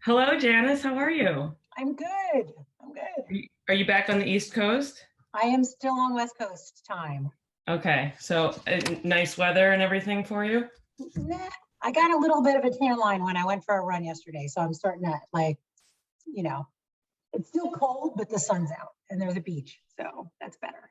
Hello, Janice. How are you? I'm good. I'm good. Are you back on the East Coast? I am still on West Coast time. Okay, so nice weather and everything for you? Nah, I got a little bit of a tan line when I went for a run yesterday, so I'm starting to you know, it's still cold, but the sun's out and there's a beach, so that's better.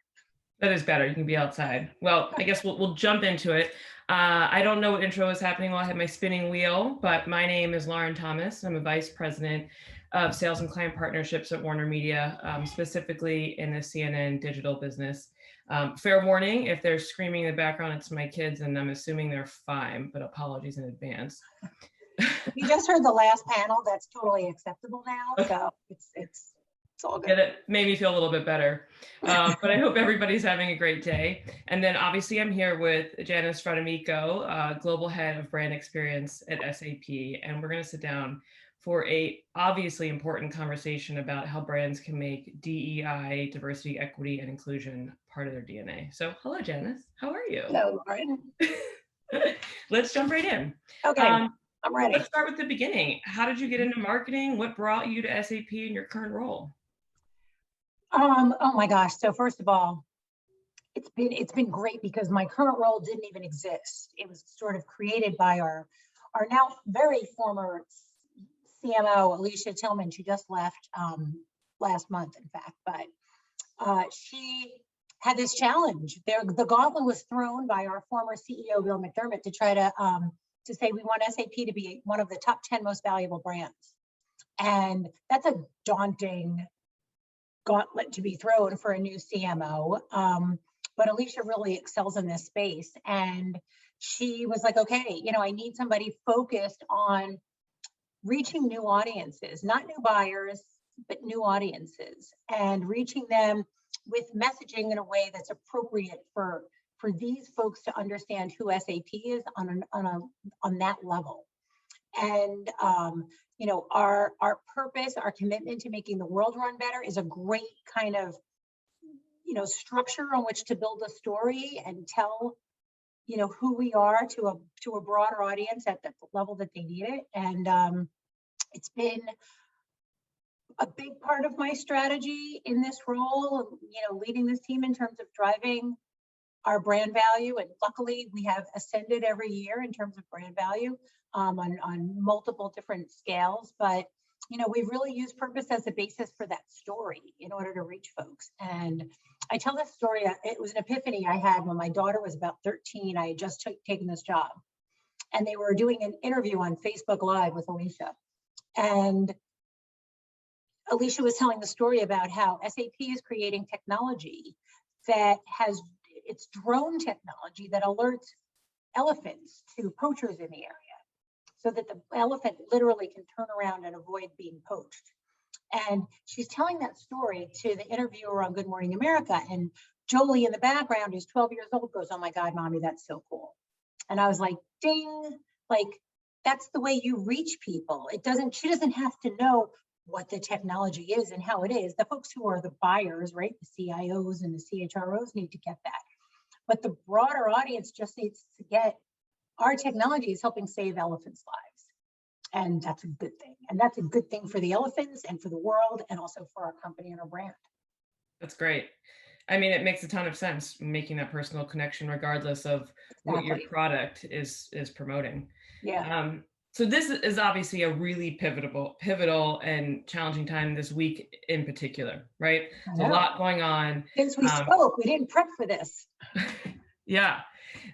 That is better. You can be outside. Well, I guess we'll jump into it. I don't know what intro is happening while I have my spinning wheel, but my name is Lauren Thomas. I'm a vice president of sales and client partnerships at WarnerMedia, specifically in the CNN digital business. Fair warning, if they're screaming in the background, it's my kids, and I'm assuming they're fine, but apologies in advance. You just heard the last panel. That's totally acceptable now, so it's all good. It made me feel a little bit better. But I hope everybody's having a great day. And then obviously I'm here with Janis Fratamico, Global Head of Brand Experience at SAP. And we're going to sit down for a obviously important conversation about how brands can make DEI, diversity, equity, and inclusion part of their DNA. So hello, Janis. How are you? Hello, Lauren. Let's jump right in. Okay, I'm ready. Let's start with the beginning. How did you get into marketing? What brought you to SAP in your current role? Oh my gosh. So first of all, it's been great because my current role didn't even exist. It was sort of created by our now very former CMO, Alicia Tillman. She just left last month, in fact, but she had this challenge. The gauntlet was thrown by our former CEO, Bill McDermott, to try to say we want SAP to be one of the top 10 most valuable brands. And that's a daunting gauntlet to be thrown for a new CMO. But Alicia really excels in this space. And she was like, okay, I need somebody focused on reaching new audiences, not new buyers, but new audiences, and reaching them with messaging in a way that's appropriate for these folks to understand who SAP is on that level. And our purpose, our commitment to making the world run better is a great kind of structure on which to build a story and tell who we are to a broader audience at the level that they need it. And it's been a big part of my strategy in this role, leading this team in terms of driving our brand value. And luckily we have ascended every year in terms of brand value on multiple different scales. But we've really used purpose as a basis for that story in order to reach folks. And I tell this story, it was an epiphany I had when my daughter was about 13. I had just taken this job, and they were doing an interview on Facebook Live with Alicia. And Alicia was telling the story about how SAP is creating technology that it's drone technology that alerts elephants to poachers in the area, so that the elephant literally can turn around and avoid being poached. And she's telling that story to the interviewer on Good Morning America. And Jolie in the background, who's 12 years old, goes, "Oh my God, Mommy, that's so cool." And I was like, ding, that's the way you reach people. She doesn't have to know what the technology is and how it is. The folks who are the buyers, right? The CIOs and the CHROs need to get that. But the broader audience just needs to get our technology is helping save elephants' lives. And that's a good thing. And that's a good thing for the elephants and for the world, and also for our company and our brand. That's great. I mean, it makes a ton of sense making that personal connection, regardless of what your product is promoting. Yeah. So this is obviously a really pivotal and challenging time this week in particular, right? There's a lot going on. Since we spoke, we didn't prep for this. Yeah,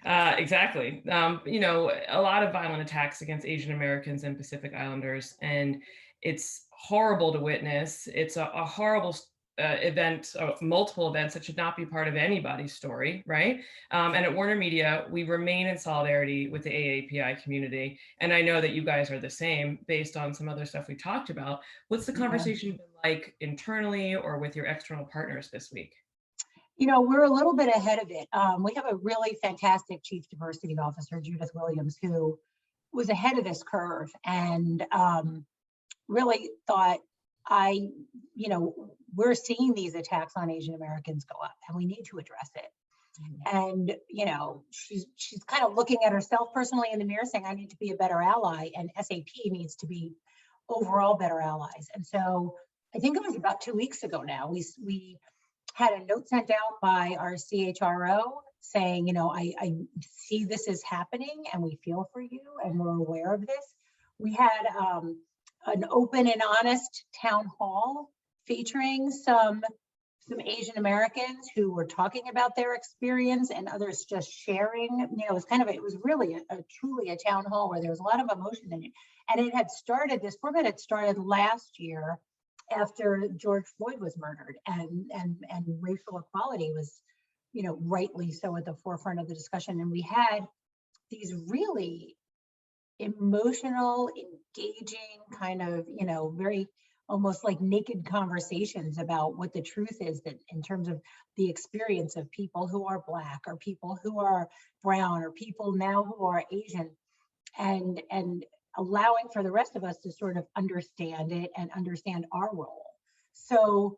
exactly. A lot of violent attacks against Asian Americans and Pacific Islanders, and it's horrible to witness. It's a horrible event, multiple events that should not be part of anybody's story, right? And at WarnerMedia, we remain in solidarity with the AAPI community. And I know that you guys are the same based on some other stuff we talked about. What's the conversation been like internally or with your external partners this week? We're a little bit ahead of it. We have a really fantastic Chief Diversity Officer, Judith Williams, who was ahead of this curve and really thought, we're seeing these attacks on Asian Americans go up, and we need to address it. And she's kind of looking at herself personally in the mirror, saying, I need to be a better ally, and SAP needs to be overall better allies. And so I think it was about 2 weeks ago now, we had a note sent out by our CHRO saying, I see this is happening and we feel for you and we're aware of this. We had an open and honest town hall featuring some Asian Americans who were talking about their experience and others just sharing. It was really truly a town hall where there was a lot of emotion in it. And this format had started last year after George Floyd was murdered, and racial equality was, rightly so at the forefront of the discussion. And we had these really emotional, engaging, kind of, very almost like naked conversations about what the truth is, that in terms of the experience of people who are Black or people who are brown or people now who are Asian, and allowing for the rest of us to sort of understand it and understand our role. So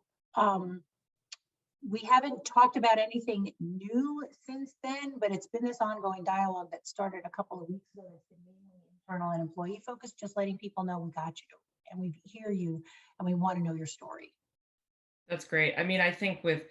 we haven't talked about anything new since then, but it's been this ongoing dialogue that started a couple of weeks ago. It's been mainly internal and employee focused, just letting people know we got you and we hear you and we want to know your story. That's great. I mean, I think with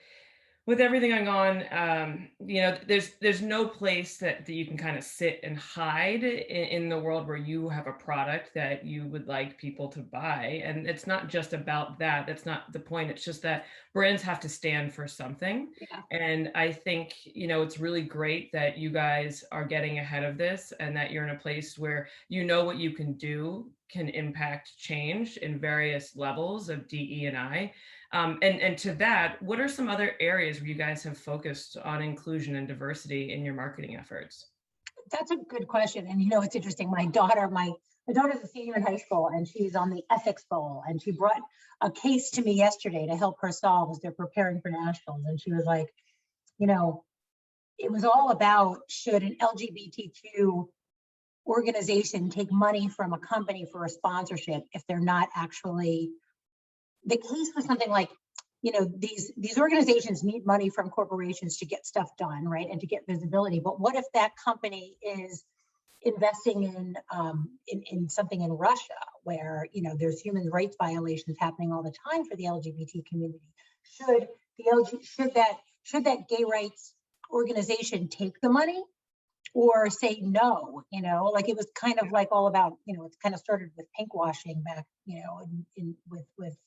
everything going on, there's no place that you can kind of sit and hide in the world where you have a product that you would like people to buy. And it's not just about that. That's not the point. It's just that brands have to stand for something. Yeah. And I think, it's really great that you guys are getting ahead of this and that you're in a place where what you can do can impact change in various levels of DE&I. And to that, what are some other areas where you guys have focused on inclusion and diversity in your marketing efforts? That's a good question. And it's interesting. My daughter's a senior in high school and she's on the ethics bowl, and she brought a case to me yesterday to help her solve as they're preparing for nationals. And she was like, it was all about, should an LGBTQ organization take money from a company for a sponsorship if they're not actually. The case was something like, these organizations need money from corporations to get stuff done, right, and to get visibility. But what if that company is investing in something in Russia where there's human rights violations happening all the time for the LGBT community? Should that gay rights organization take the money or say no? Like it was kind of like all about, it's kind of started with pink washing back, with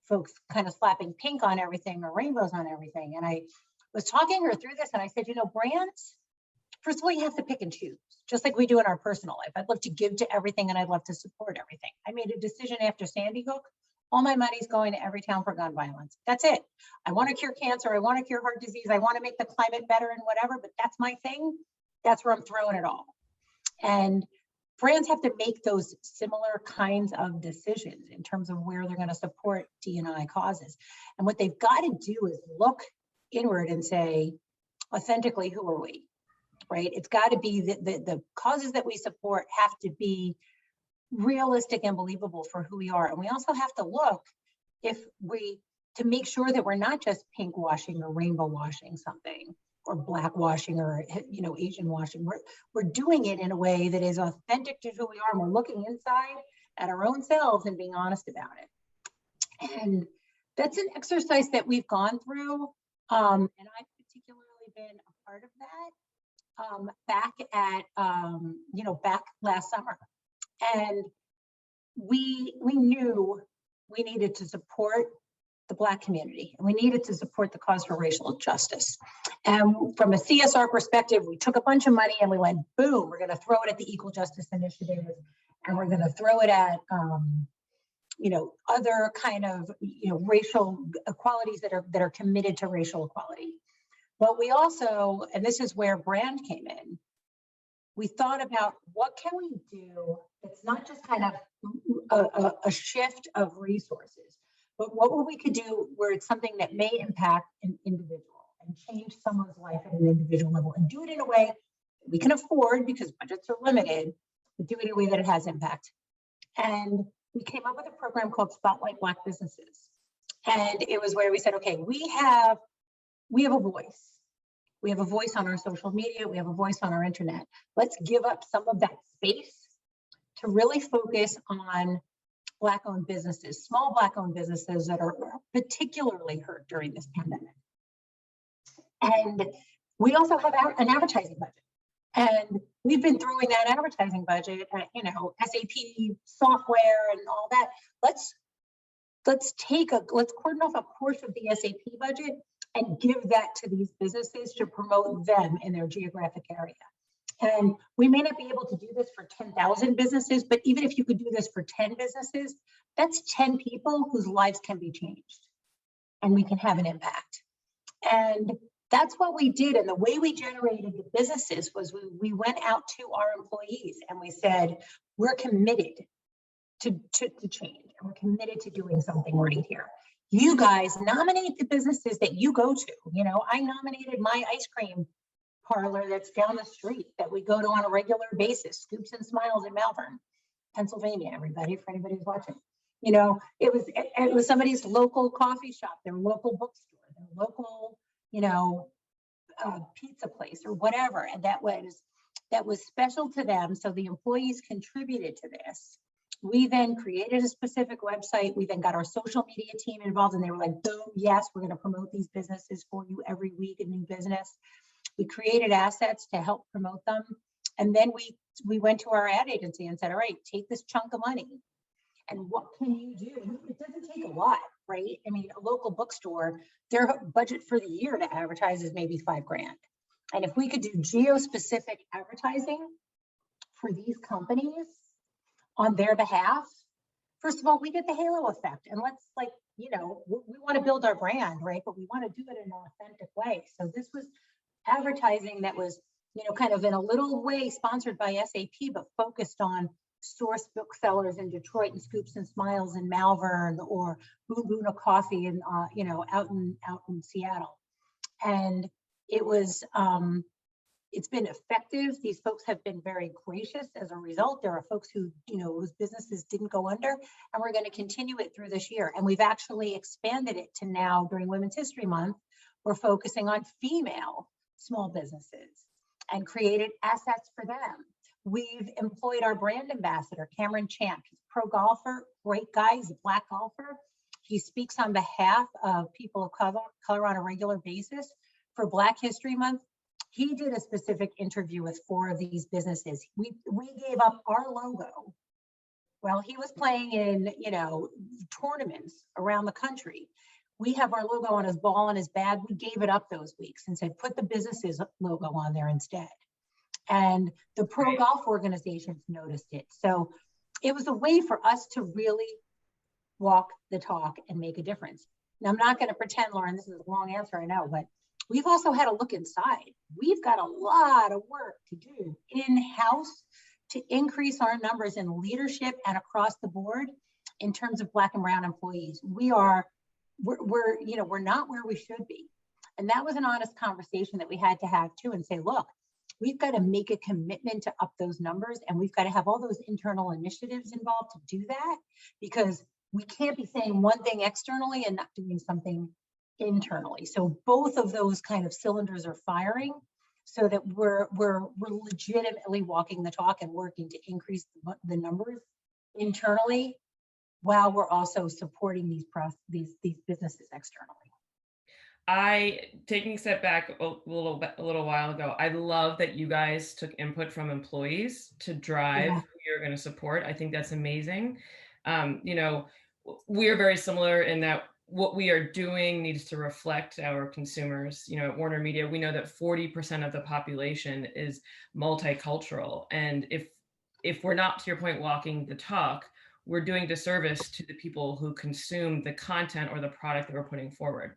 folks kind of slapping pink on everything or rainbows on everything. And I was talking her through this and I said, brands, first of all, you have to pick and choose, just like we do in our personal life. I'd love to give to everything and I'd love to support everything. I made a decision after Sandy Hook, all my money's going to every town for gun violence. That's it. I want to cure cancer. I want to cure heart disease. I want to make the climate better and whatever, but that's my thing. That's where I'm throwing it all. And brands have to make those similar kinds of decisions in terms of where they're going to support D&I causes. And what they've got to do is look inward and say, authentically, who are we, right? It's got to be the causes that we support have to be realistic and believable for who we are. And we also have to look to make sure that we're not just pink washing or rainbow washing something, or black washing or Asian washing. We're doing it in a way that is authentic to who we are, and we're looking inside at our own selves and being honest about it. And that's an exercise that we've gone through, and I've particularly been a part of that back last summer. And we knew we needed to support the Black community, and we needed to support the cause for racial justice. And from a CSR perspective, we took a bunch of money and we went, boom, we're going to throw it at the Equal Justice Initiative, and we're going to throw it at, other kind of, racial equalities that are committed to racial equality. But we also, and this is where brand came in, we thought about what can we do that's not just kind of a shift of resources, but what we could do where it's something that may impact an individual and change someone's life at an individual level, and do it in a way we can afford because budgets are limited, but do it in a way that it has impact. And we came up with a program called Spotlight Black Businesses. And it was where we said, okay, we have a voice. We have a voice on our social media. We have a voice on our internet. Let's give up some of that space to really focus on Black-owned businesses, small Black-owned businesses that are particularly hurt during this pandemic. And we also have an advertising budget. And we've been throwing that advertising budget at, SAP software and all that. Let's cordon off a portion of the SAP budget and give that to these businesses to promote them in their geographic area. And we may not be able to do this for 10,000 businesses, but even if you could do this for 10 businesses, that's 10 people whose lives can be changed and we can have an impact. And that's what we did. And the way we generated the businesses was we went out to our employees and we said, we're committed to change, and we're committed to doing something right here. You guys nominate the businesses that you go to. I nominated my ice cream parlor that's down the street that we go to on a regular basis, Scoops and Smiles in Malvern, Pennsylvania, everybody, for anybody who's watching. It was somebody's local coffee shop, their local bookstore, their local, pizza place or whatever. And that was special to them. So the employees contributed to this. We then created a specific website. We then got our social media team involved and they were like, boom, yes, we're going to promote these businesses for you every week, a new business. We created assets to help promote them. And then we went to our ad agency and said, all right, take this chunk of money. And what can you do? It doesn't take a lot, right? I mean, a local bookstore, their budget for the year to advertise is maybe $5,000. And if we could do geo-specific advertising for these companies on their behalf, first of all, we get the halo effect. And let's we want to build our brand, right? But we want to do it in an authentic way. So this was advertising that was, kind of in a little way sponsored by SAP, but focused on source booksellers in Detroit and Scoops and Smiles in Malvern or Boom Boona Coffee in, out in Seattle. And it was, it's been effective. These folks have been very gracious as a result. There are folks who, whose businesses didn't go under, and we're going to continue it through this year. And we've actually expanded it to now during Women's History Month, we're focusing on female small businesses and created assets for them. We've employed our brand ambassador, Cameron Champ. He's a pro golfer, great guy. He's a Black golfer. He speaks on behalf of people of color on a regular basis. For Black History Month, he did a specific interview with 4 of these businesses. We gave up our logo while he was playing in, tournaments around the country. We have our logo on his ball and his bag. We gave it up those weeks and said, put the business's logo on there instead. And the pro golf organizations noticed it. So it was a way for us to really walk the talk and make a difference. Now, I'm not going to pretend, Lauren, this is a long answer, I know, but we've also had a look inside. We've got a lot of work to do in-house to increase our numbers in leadership and across the board in terms of Black and brown employees. We're not where we should be. And that was an honest conversation that we had to have too, and say, look, we've got to make a commitment to up those numbers, and we've got to have all those internal initiatives involved to do that, because we can't be saying one thing externally and not doing something internally. So both of those kind of cylinders are firing so that we're legitimately walking the talk and working to increase the numbers internally while we're also supporting these businesses externally. Taking a step back a little while ago, I love that you guys took input from employees to drive who you're going to support. I think that's amazing. We are very similar in that what we are doing needs to reflect our consumers. At WarnerMedia, we know that 40% of the population is multicultural. And if we're not, to your point, walking the talk, we're doing disservice to the people who consume the content or the product that we're putting forward.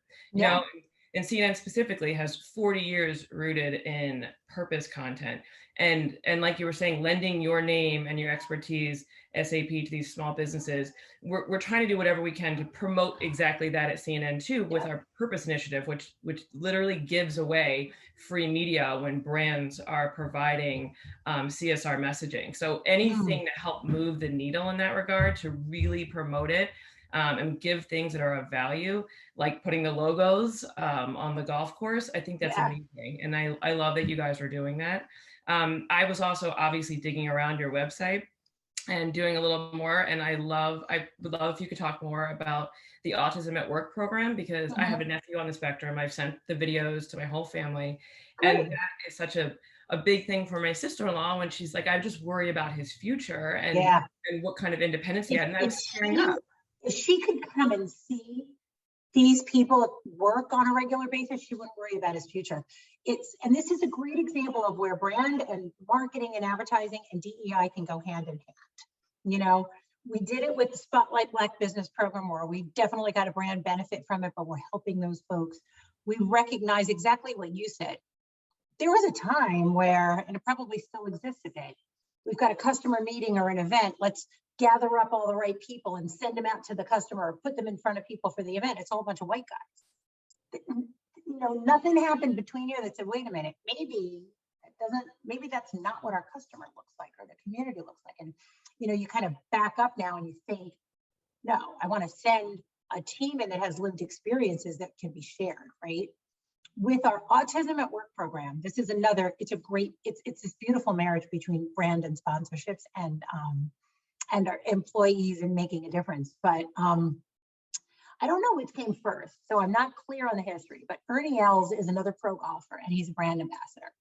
And CNN specifically has 40 years rooted in purpose content. And like you were saying, lending your name and your expertise, SAP, to these small businesses, we're trying to do whatever we can to promote exactly that at CNN too, with our purpose initiative, which literally gives away free media when brands are providing CSR messaging. So anything to help move the needle in that regard, to really promote it and give things that are of value, like putting the logos on the golf course, I think that's amazing. And I love that you guys are doing that. I was also obviously digging around your website. and doing a little more. And I would love if you could talk more about the Autism at Work program, because I have a Mhm. nephew on the spectrum. I've sent the videos to my whole family. And Great. that is such a big thing for my sister-in-law, when she's like, I just worry about his future Yeah. and what kind of independence he If, had. And I if was tearing she up. if she could come and see these people work on a regular basis, she wouldn't worry about his future. And this is a great example of where brand and marketing and advertising and DEI can go hand in hand. You know, we did it with the Spotlight Black Business Program, where we definitely got a brand benefit from it, but we're helping those folks. We recognize exactly what you said. There was a time where, and it probably still exists today, we've got a customer meeting or an event. Let's gather up all the right people and send them out to the customer or put them in front of people for the event. It's all a bunch of white guys. Nothing happened between you that said, wait a minute, maybe that's not what our customer looks like or the community looks like. And, you kind of back up now and you think, no, I want to send a team in that has lived experiences that can be shared, right? With our Autism at Work program, this is another, it's this beautiful marriage between brand and sponsorships and our employees in making a difference. But I don't know which came first, so I'm not clear on the history, but Ernie Els is another pro golfer and he's a brand ambassador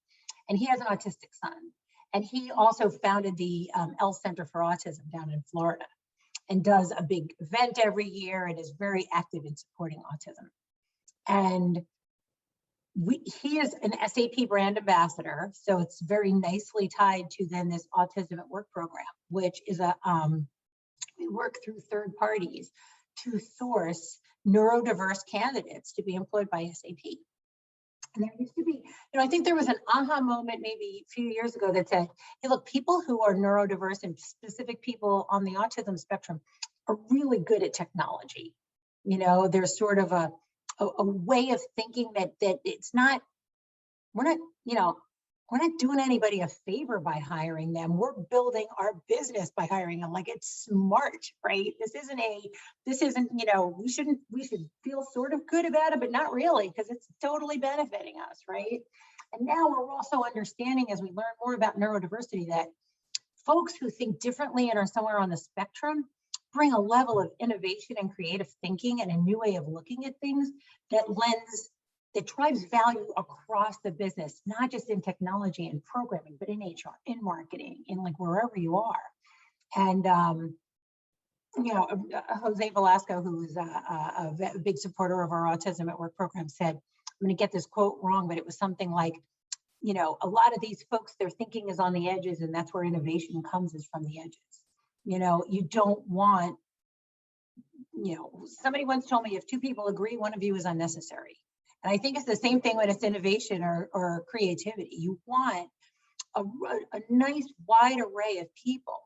and he has an autistic son. And he also founded the Els Center for Autism down in Florida and does a big event every year and is very active in supporting autism. And he is an SAP brand ambassador, so it's very nicely tied to then this Autism at Work program, which is we work through third parties to source neurodiverse candidates to be employed by SAP. And there used to be, I think there was an aha moment maybe a few years ago that said, hey, look, people who are neurodiverse and specific people on the autism spectrum are really good at technology. There's sort of a way of thinking that it's not, we're not doing anybody a favor by hiring them. We're building our business by hiring them. Like, it's smart, right? This isn't, we should feel sort of good about it, but not really, because it's totally benefiting us, right? And now we're also understanding, as we learn more about neurodiversity, that folks who think differently and are somewhere on the spectrum bring a level of innovation and creative thinking and a new way of looking at things that drives value across the business, not just in technology and programming, but in HR, in marketing, in like wherever you are. And Jose Velasco, who is a big supporter of our Autism at Work program, said, I'm going to get this quote wrong, but it was something like, a lot of these folks, their thinking is on the edges, and that's where innovation comes, is from the edges. You don't want, somebody once told me, if two people agree, one of you is unnecessary. And I think it's the same thing when it's innovation or creativity. You want a nice wide array of people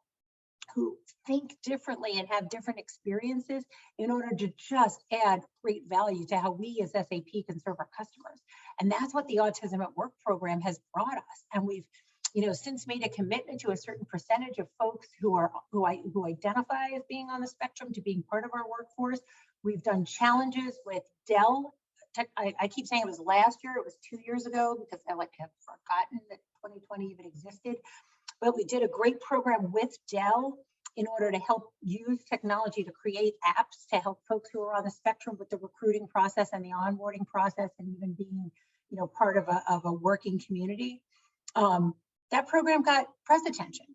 who think differently and have different experiences in order to just add great value to how we as SAP can serve our customers. And that's what the Autism at Work program has brought us. And we've, since made a commitment to a certain percentage of folks who identify as being on the spectrum to being part of our workforce. We've done challenges with Dell. I keep saying it was last year, it was 2 years ago, because I have forgotten that 2020 even existed. But we did a great program with Dell in order to help use technology to create apps to help folks who are on the spectrum with the recruiting process and the onboarding process, and even being, part of a working community. That program got press attention.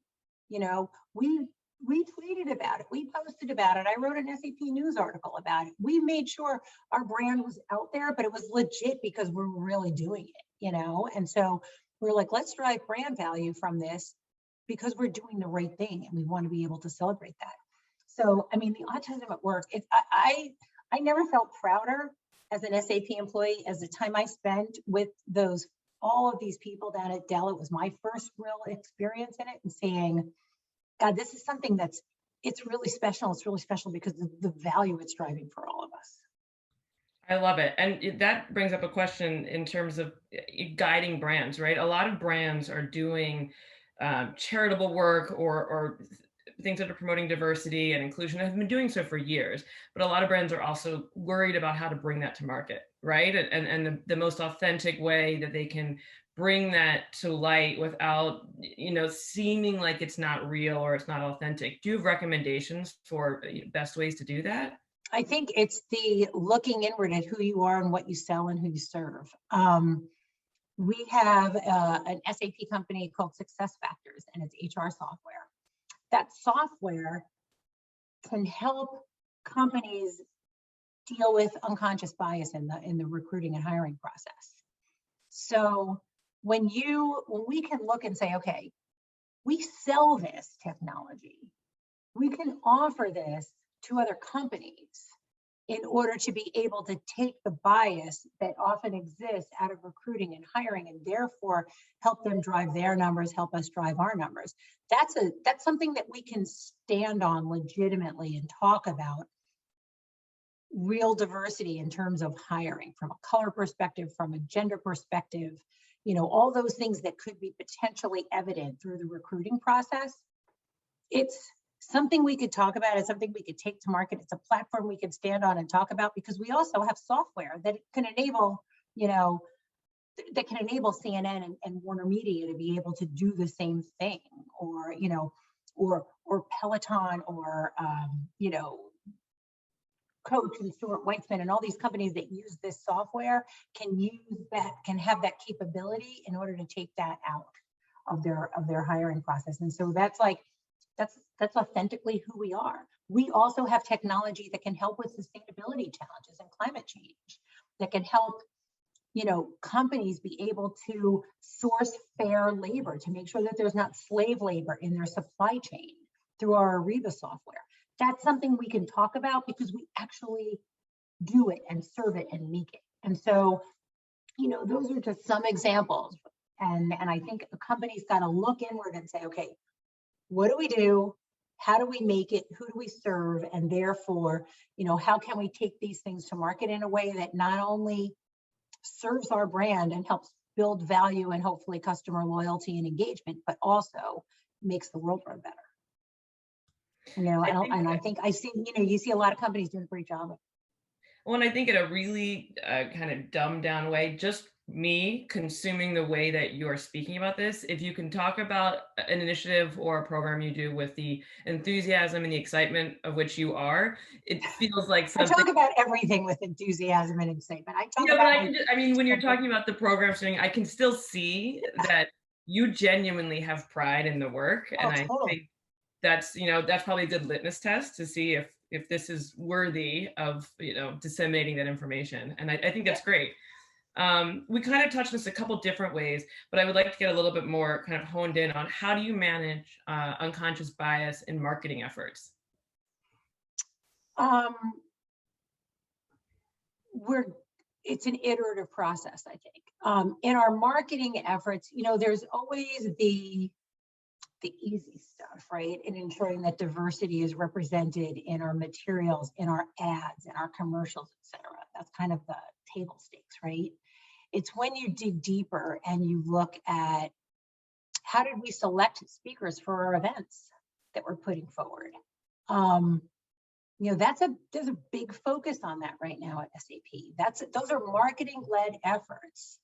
We tweeted about it. We posted about it. I wrote an SAP news article about it. We made sure our brand was out there, but it was legit because we're really doing it, And so we're like, let's drive brand value from this because we're doing the right thing, and we want to be able to celebrate that. So, the Autism at Work, I never felt prouder as an SAP employee as the time I spent with all of these people down at Dell. It was my first real experience in it, and saying, God, this is something it's really special. It's really special because of the value it's driving for all of us. I love it. And that brings up a question in terms of guiding brands, right? A lot of brands are doing charitable work or things that are promoting diversity and inclusion, and have been doing so for years. But a lot of brands are also worried about how to bring that to market, right? And the most authentic way that they can bring that to light without, seeming like it's not real or it's not authentic? Do you have recommendations for best ways to do that? I think it's the looking inward at who you are and what you sell and who you serve. We have an SAP company called SuccessFactors, and it's HR software. That software can help companies deal with unconscious bias in the recruiting and hiring process. So when we can look and say, okay, we sell this technology, we can offer this to other companies in order to be able to take the bias that often exists out of recruiting and hiring, and therefore help them drive their numbers, help us drive our numbers. That's something that we can stand on legitimately and talk about real diversity in terms of hiring, from a color perspective, from a gender perspective, all those things that could be potentially evident through the recruiting process. It's something we could talk about. It's something we could take to market. It's a platform we could stand on and talk about, because we also have software that can enable, CNN and WarnerMedia to be able to do the same thing, or Peloton, or Coach and Stuart Weitzman and all these companies that use this software can have that capability in order to take that out of their hiring process. And so that's authentically who we are. We also have technology that can help with sustainability challenges and climate change, that can help companies be able to source fair labor, to make sure that there's not slave labor in their supply chain through our Ariba software. That's something we can talk about because we actually do it and serve it and make it. And so, those are just some examples. And I think a company's got to look inward and say, okay, what do we do? How do we make it? Who do we serve? And therefore, how can we take these things to market in a way that not only serves our brand and helps build value and hopefully customer loyalty and engagement, but also makes the world run better. I think I see, you see a lot of companies doing a great job. Well, and I think in a really kind of dumbed down way, just me consuming the way that you're speaking about this, if you can talk about an initiative or a program you do with the enthusiasm and the excitement of which you are, it feels like something. I talk about everything with enthusiasm and excitement. When you're talking about the programs, I can still see that you genuinely have pride in the work. And I think that's probably a good litmus test to see if this is worthy of disseminating that information. And I think that's great. We kind of touched this a couple different ways, but I would like to get a little bit more kind of honed in on how do you manage unconscious bias in marketing efforts? It's an iterative process, I think. In our marketing efforts, there's always the easy stuff, right? In ensuring that diversity is represented in our materials, in our ads, in our commercials, et cetera. That's kind of the table stakes, right? It's when you dig deeper and you look at how did we select speakers for our events that we're putting forward. There's a big focus on that right now at SAP. Those are marketing-led efforts,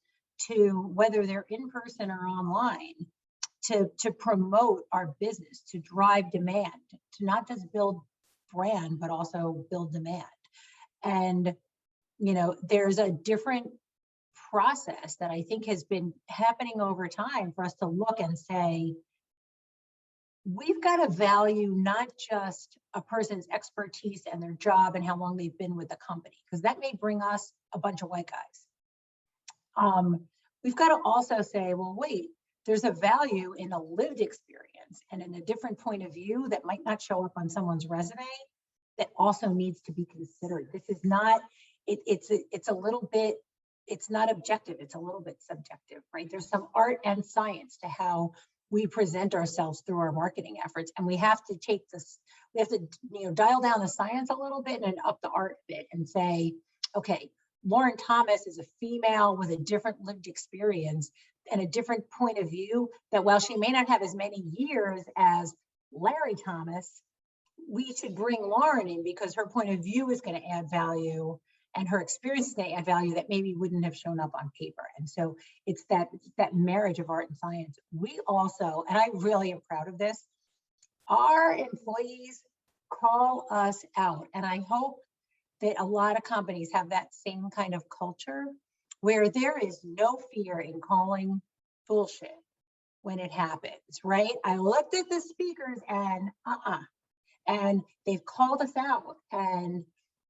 to whether they're in person or online, to promote our business, to drive demand, to not just build brand, but also build demand. And, there's a different process that I think has been happening over time for us to look and say, we've got to value not just a person's expertise and their job and how long they've been with the company, because that may bring us a bunch of white guys. We've got to also say, well, wait, there's a value in a lived experience and in a different point of view that might not show up on someone's resume that also needs to be considered. This is not, it's a little bit, it's not objective, it's a little bit subjective, right? There's some art and science to how we present ourselves through our marketing efforts. And we have to take this, we have to dial down the science a little bit and up the art a bit and say, okay, Lauren Thomas is a female with a different lived experience and a different point of view, that while she may not have as many years as Larry Thomas, we should bring Lauren in because her point of view is going to add value and her experiences may add value that maybe wouldn't have shown up on paper. And so it's that marriage of art and science. We also, and I really am proud of this, our employees call us out. And I hope that a lot of companies have that same kind of culture where there is no fear in calling bullshit when it happens, right? I looked at the speakers and and they've called us out and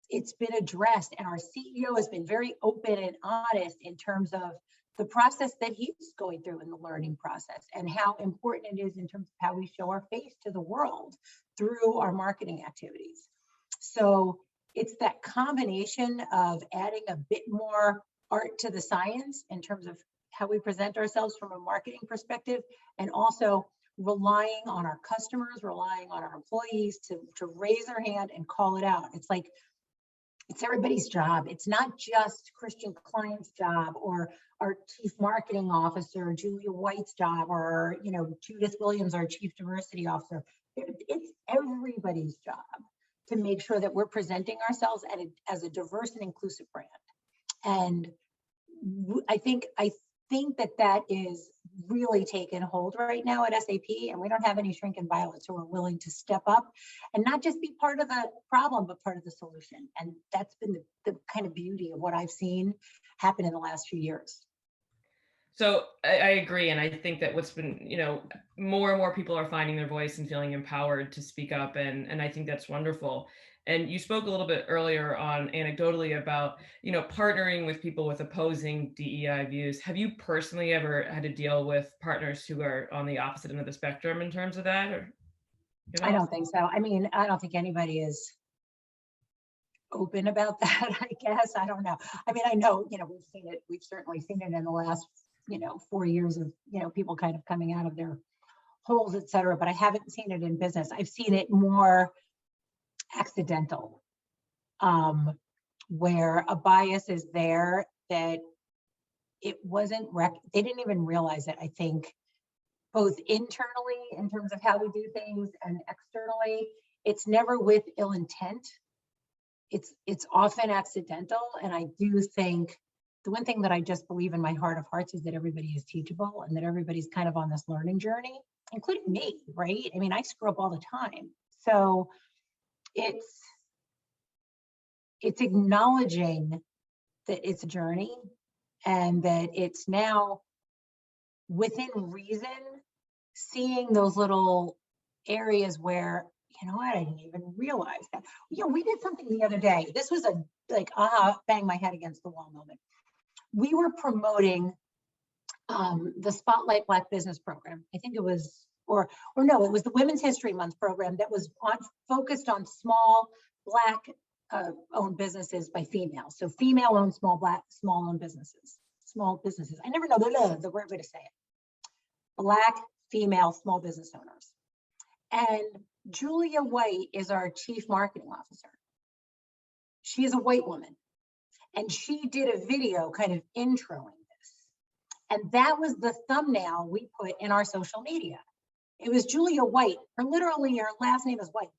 it's been addressed. And our CEO has been very open and honest in terms of the process that he's going through in the learning process and how important it is in terms of how we show our face to the world through our marketing activities. So it's that combination of adding a bit more art to the science in terms of how we present ourselves from a marketing perspective, and also relying on our customers, relying on our employees to raise their hand and call it out. It's like, it's everybody's job. It's not just Christian Klein's job or our chief marketing officer, Julia White's job, or Judith Williams, our chief diversity officer. It's everybody's job to make sure that we're presenting ourselves as a diverse and inclusive brand. And I think that is really taken hold right now at SAP, and we don't have any shrinking violets who are willing to step up and not just be part of the problem, but part of the solution. And that's been the kind of beauty of what I've seen happen in the last few years. So I agree. And I think that what's been, more and more people are finding their voice and feeling empowered to speak up. And I think that's wonderful. And you spoke a little bit earlier on anecdotally about, partnering with people with opposing DEI views. Have you personally ever had to deal with partners who are on the opposite end of the spectrum in terms of that? Or, I don't think so. I mean, I don't think anybody is open about that, I guess. I don't know. I mean, I know, we've seen it. We've certainly seen it in the last, 4 years of, people kind of coming out of their holes, et cetera, but I haven't seen it in business. I've seen it more accidental, where a bias is there that it wasn't, they didn't even realize it, I think, both internally in terms of how we do things and externally. It's never with ill intent. It's often accidental. And I do think the one thing that I just believe in my heart of hearts is that everybody is teachable and that everybody's kind of on this learning journey, including me, right? I mean, I screw up all the time. So it's acknowledging that it's a journey and that it's now within reason, seeing those little areas where, I didn't even realize that. We did something the other day. This was a bang my head against the wall moment. We were promoting the Spotlight Black Business program. I think it was, or no, it was the Women's History Month program that was focused on small Black owned businesses by females. So female owned small owned businesses, small businesses. I never know the right way to say it. Black female small business owners. And Julia White is our chief marketing officer. She is a white woman. And she did a video kind of introing this. And that was the thumbnail we put in our social media. It was Julia White. Literally, her last name is White.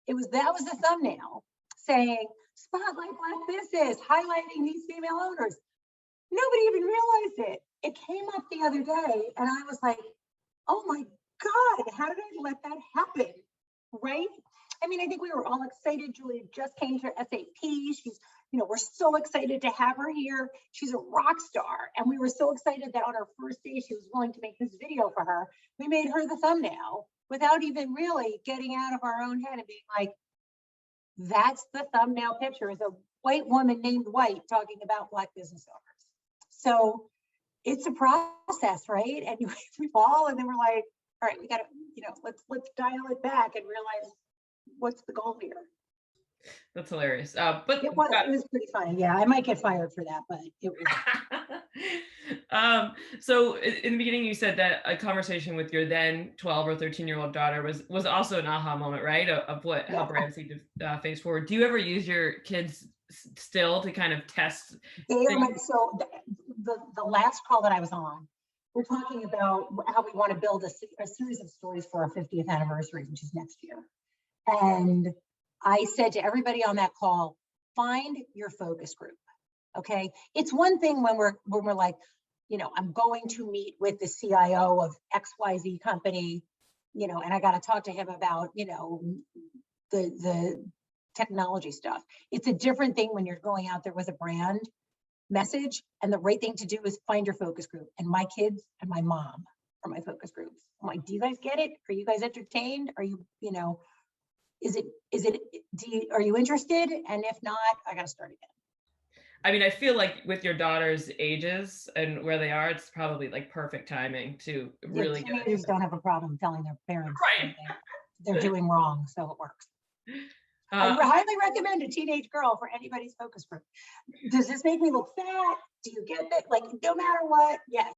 That was the thumbnail saying, Spotlight Black Business, highlighting these female owners. Nobody even realized it. It came up the other day, and I was like, oh my God, how did I let that happen? Right? I mean, I think we were all excited. Julia just came to SAP. She's, we're so excited to have her here. She's a rock star. And we were so excited that on her first day, she was willing to make this video for her. We made her the thumbnail without even really getting out of our own head and being like, that's the thumbnail picture, is a white woman named White talking about Black business owners. So it's a process, right? And we fall, and then we're like, all right, we got to, let's dial it back and realize what's the goal here. That's hilarious. But it was pretty funny. Yeah, I might get fired for that, but it was. So in the beginning, you said that a conversation with your then 12 or 13-year-old daughter was also an aha moment, right? Of how brands need to face forward. Do you ever use your kids still to kind of test? So the last call that I was on, we're talking about how we want to build a series of stories for our 50th anniversary, which is next year. And I said to everybody on that call, find your focus group. Okay. It's one thing when we're like, I'm going to meet with the CIO of XYZ company, and I got to talk to him about, the technology stuff. It's a different thing when you're going out there with a brand message, and the right thing to do is find your focus group. And my kids and my mom are my focus groups. I'm like, do you guys get it? Are you guys entertained? Are you, are you interested? And if not, I got to start again. I mean, I feel like with your daughter's ages and where they are, it's probably like perfect timing to really get teenagers don't have a problem telling their parents right. they're doing wrong, so it works. I highly recommend a teenage girl for anybody's focus group. Does this make me look fat? Do you get that? Like, no matter what, yes,